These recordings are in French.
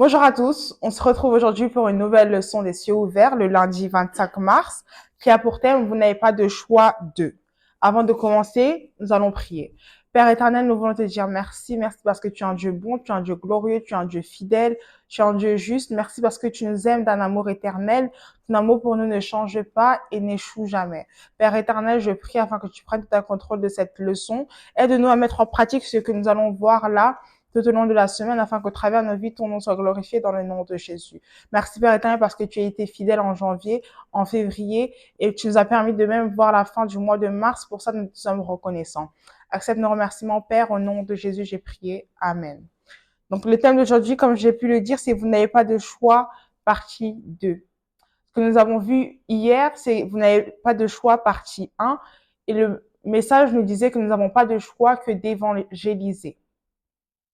Bonjour à tous, on se retrouve aujourd'hui pour une nouvelle leçon des cieux ouverts le lundi 25 mars qui a pour thème Vous n'avez pas de choix de. Avant de commencer, nous allons prier. Père éternel, nous voulons te dire merci, merci parce que tu es un Dieu bon, tu es un Dieu glorieux, tu es un Dieu fidèle, tu es un Dieu juste. Merci parce que tu nous aimes d'un amour éternel. Ton amour pour nous ne change pas et n'échoue jamais. Père éternel, je prie afin que tu prennes tout contrôle de cette leçon. Aide-nous à mettre en pratique ce que nous allons voir là tout au long de la semaine, afin qu'au travers de nos vies, ton nom soit glorifié dans le nom de Jésus. Merci Père éternel parce que tu as été fidèle en janvier, en février, et tu nous as permis de même voir la fin du mois de mars. Pour ça, nous te sommes reconnaissants. Accepte nos remerciements, Père, au nom de Jésus, j'ai prié. Amen. Donc, le thème d'aujourd'hui, comme j'ai pu le dire, c'est Vous n'avez pas de choix, partie 2. Ce que nous avons vu hier, c'est Vous n'avez pas de choix, partie 1. Et le message nous disait que nous n'avons pas de choix que d'évangéliser.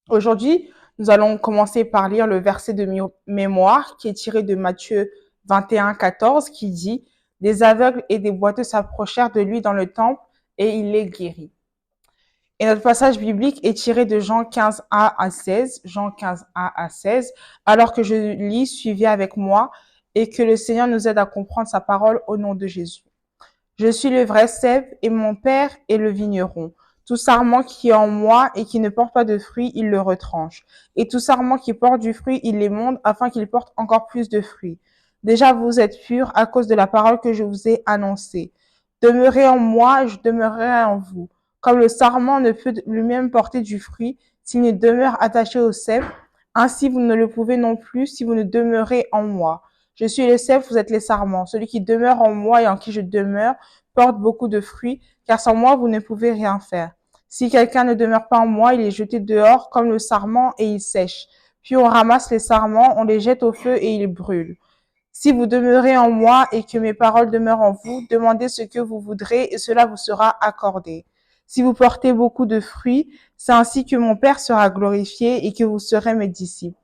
Aujourd'hui, nous allons commencer par lire le verset de mémoire qui est tiré de Matthieu 21, 14 qui dit « Des aveugles et des boiteux s'approchèrent de lui dans le temple et il les guérit. » Et notre passage biblique est tiré de Jean 15a à 16, Jean 15a à 16. Alors que je lis, suivez avec moi et que le Seigneur nous aide à comprendre sa parole au nom de Jésus. Je suis le vrai cep et mon père est le vigneron. Tout sarment qui est en moi et qui ne porte pas de fruits, il le retranche. Et tout sarment qui porte du fruit, il l'émonde afin qu'il porte encore plus de fruits. Déjà vous êtes purs à cause de la parole que je vous ai annoncée. Demeurez en moi et je demeurerai en vous. Comme le sarment ne peut lui-même porter du fruit s'il ne demeure attaché au cep, ainsi vous ne le pouvez non plus si vous ne demeurez en moi. Je suis le cep, vous êtes les sarments. Celui qui demeure en moi et en qui je demeure porte beaucoup de fruits, car sans moi, vous ne pouvez rien faire. Si quelqu'un ne demeure pas en moi, il est jeté dehors comme le sarment et il sèche. Puis on ramasse les sarments, on les jette au feu et ils brûlent. Si vous demeurez en moi et que mes paroles demeurent en vous, demandez ce que vous voudrez et cela vous sera accordé. Si vous portez beaucoup de fruits, c'est ainsi que mon Père sera glorifié et que vous serez mes disciples.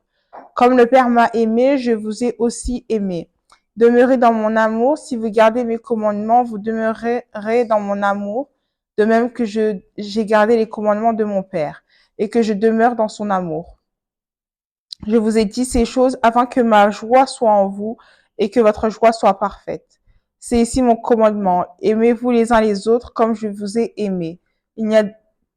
Comme le Père m'a aimé, je vous ai aussi aimé. Demeurez dans mon amour. Si vous gardez mes commandements, vous demeurerez dans mon amour, de même que j'ai gardé les commandements de mon Père et que je demeure dans son amour. Je vous ai dit ces choses afin que ma joie soit en vous et que votre joie soit parfaite. C'est ici mon commandement. Aimez-vous les uns les autres comme je vous ai aimé. Il n'y a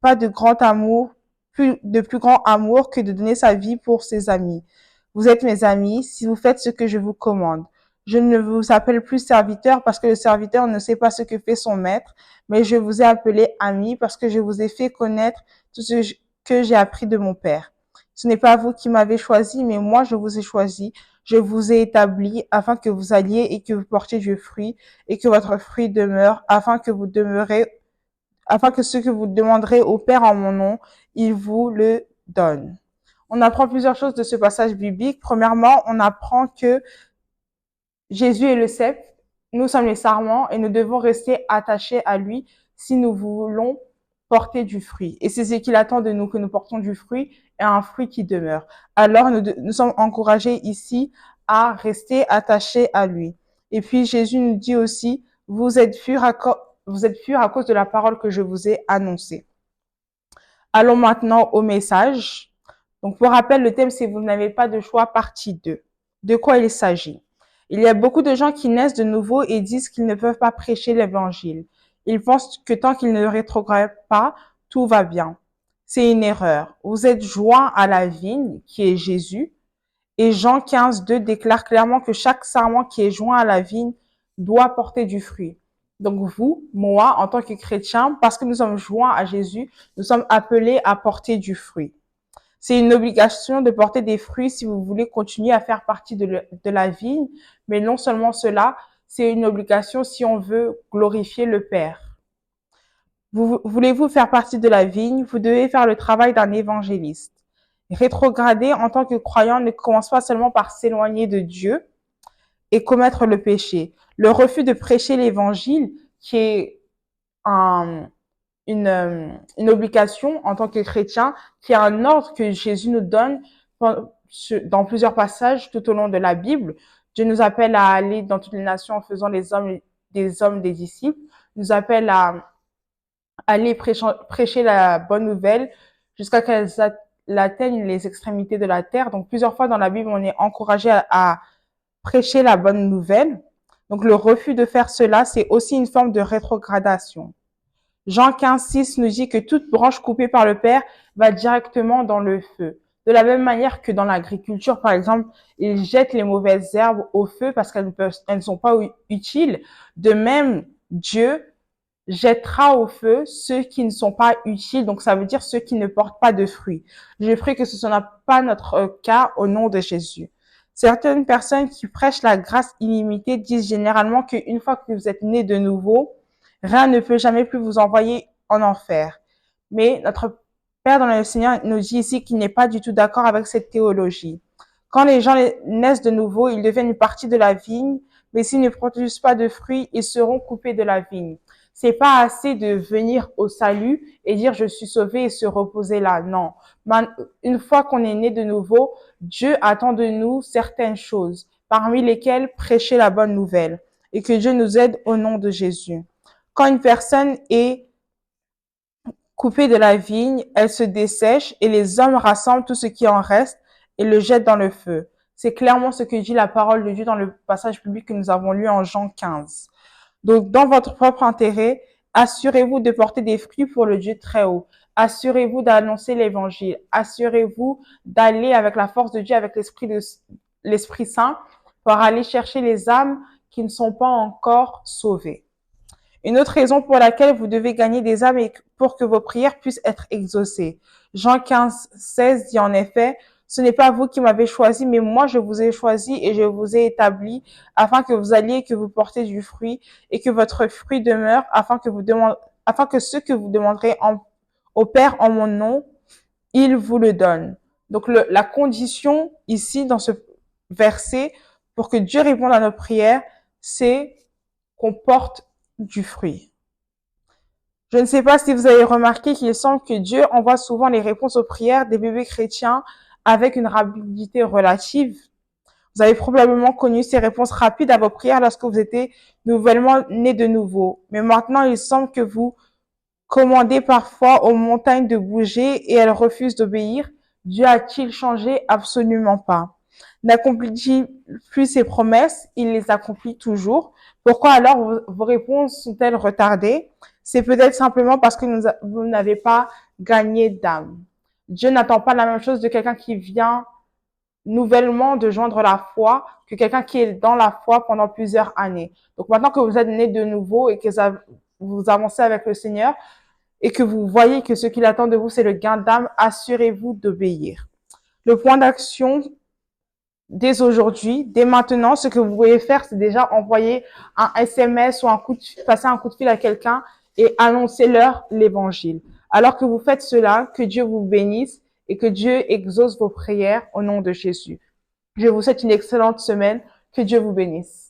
pas de grand amour, de plus grand amour que de donner sa vie pour ses amis. Vous êtes mes amis si vous faites ce que je vous commande. Je ne vous appelle plus serviteur parce que le serviteur ne sait pas ce que fait son maître, mais je vous ai appelé ami parce que je vous ai fait connaître tout ce que j'ai appris de mon Père. Ce n'est pas vous qui m'avez choisi, mais moi je vous ai choisi. Je vous ai établi afin que vous alliez et que vous portiez du fruit et que votre fruit demeure afin que vous demeurez, afin que ce que vous demanderez au Père en mon nom, il vous le donne. On apprend plusieurs choses de ce passage biblique. Premièrement, on apprend que Jésus est le cep, nous sommes les sarments et nous devons rester attachés à lui si nous voulons porter du fruit. Et c'est ce qu'il attend de nous, que nous portions du fruit et un fruit qui demeure. Alors, nous sommes encouragés ici à rester attachés à lui. Et puis, Jésus nous dit aussi, vous êtes purs à cause de la parole que je vous ai annoncée. Allons maintenant au message. Donc, pour rappel, le thème, c'est Vous n'avez pas de choix, partie 2. De quoi il s'agit? Il y a beaucoup de gens qui naissent de nouveau et disent qu'ils ne peuvent pas prêcher l'évangile. Ils pensent que tant qu'ils ne rétrogradent pas, tout va bien. C'est une erreur. Vous êtes joints à la vigne, qui est Jésus, et Jean 15, 2 déclare clairement que chaque sarment qui est joint à la vigne doit porter du fruit. Donc vous, moi, en tant que chrétien, parce que nous sommes joints à Jésus, nous sommes appelés à porter du fruit. C'est une obligation de porter des fruits si vous voulez continuer à faire partie de la vigne, mais non seulement cela, c'est une obligation si on veut glorifier le Père. Voulez-vous faire partie de la vigne, vous devez faire le travail d'un évangéliste. Rétrograder en tant que croyant ne commence pas seulement par s'éloigner de Dieu et commettre le péché. Le refus de prêcher l'évangile, qui est une obligation en tant que chrétien, qui est un ordre que Jésus nous donne dans plusieurs passages tout au long de la Bible. Dieu nous appelle à aller dans toutes les nations en faisant des hommes des disciples, nous appelle à aller prêcher la bonne nouvelle jusqu'à atteignent les extrémités de la terre. Donc, plusieurs fois dans la Bible, on est encouragé à prêcher la bonne nouvelle. Donc, le refus de faire cela, c'est aussi une forme de rétrogradation. Jean 15,6 nous dit que toute branche coupée par le Père va directement dans le feu. De la même manière que dans l'agriculture, par exemple, ils jettent les mauvaises herbes au feu parce qu'elles ne sont pas utiles. De même, Dieu jettera au feu ceux qui ne sont pas utiles, donc ça veut dire ceux qui ne portent pas de fruits. Je prie que ce ne soit pas notre cas au nom de Jésus. Certaines personnes qui prêchent la grâce illimitée disent généralement qu'une fois que vous êtes né de nouveau, rien ne peut jamais plus vous envoyer en enfer. Mais notre Père dans le Seigneur nous dit ici qu'il n'est pas du tout d'accord avec cette théologie. Quand les gens naissent de nouveau, ils deviennent une partie de la vigne, mais s'ils ne produisent pas de fruits, ils seront coupés de la vigne. C'est pas assez de venir au salut et dire je suis sauvé et se reposer là. Non. Une fois qu'on est né de nouveau, Dieu attend de nous certaines choses, parmi lesquelles prêcher la bonne nouvelle. Et que Dieu nous aide au nom de Jésus. Quand une personne est coupée de la vigne, elle se dessèche et les hommes rassemblent tout ce qui en reste et le jettent dans le feu. C'est clairement ce que dit la parole de Dieu dans le passage public que nous avons lu en Jean 15. Donc, dans votre propre intérêt, assurez-vous de porter des fruits pour le Dieu très haut. Assurez-vous d'annoncer l'évangile. Assurez-vous d'aller avec la force de Dieu, avec l'Esprit Saint, pour aller chercher les âmes qui ne sont pas encore sauvées. Une autre raison pour laquelle vous devez gagner des âmes et pour que vos prières puissent être exaucées. Jean 15,16 dit en effet, ce n'est pas vous qui m'avez choisi, mais moi je vous ai choisi et je vous ai établi afin que vous alliez et que vous portez du fruit et que votre fruit demeure afin que ce que vous demanderez au Père en mon nom, il vous le donne. Donc la condition ici dans ce verset pour que Dieu réponde à nos prières, c'est qu'on porte du fruit. Je ne sais pas si vous avez remarqué qu'il semble que Dieu envoie souvent les réponses aux prières des bébés chrétiens avec une rapidité relative. Vous avez probablement connu ces réponses rapides à vos prières lorsque vous étiez nouvellement né de nouveau. Mais maintenant, il semble que vous commandez parfois aux montagnes de bouger et elles refusent d'obéir. Dieu a-t-il changé? Absolument pas. N'accomplit-il plus ses promesses? Il les accomplit toujours. Pourquoi alors vos réponses sont-elles retardées? C'est peut-être simplement parce que vous n'avez pas gagné d'âme. Dieu n'attend pas la même chose de quelqu'un qui vient nouvellement de joindre la foi que quelqu'un qui est dans la foi pendant plusieurs années. Donc maintenant que vous êtes né de nouveau et que vous avancez avec le Seigneur et que vous voyez que ce qu'il attend de vous, c'est le gain d'âme, assurez-vous d'obéir. Le point d'action dès aujourd'hui, dès maintenant, ce que vous pouvez faire, c'est déjà envoyer un SMS ou passer un coup de fil à quelqu'un et annoncer-leur l'évangile. Alors que vous faites cela, que Dieu vous bénisse et que Dieu exauce vos prières au nom de Jésus. Je vous souhaite une excellente semaine. Que Dieu vous bénisse.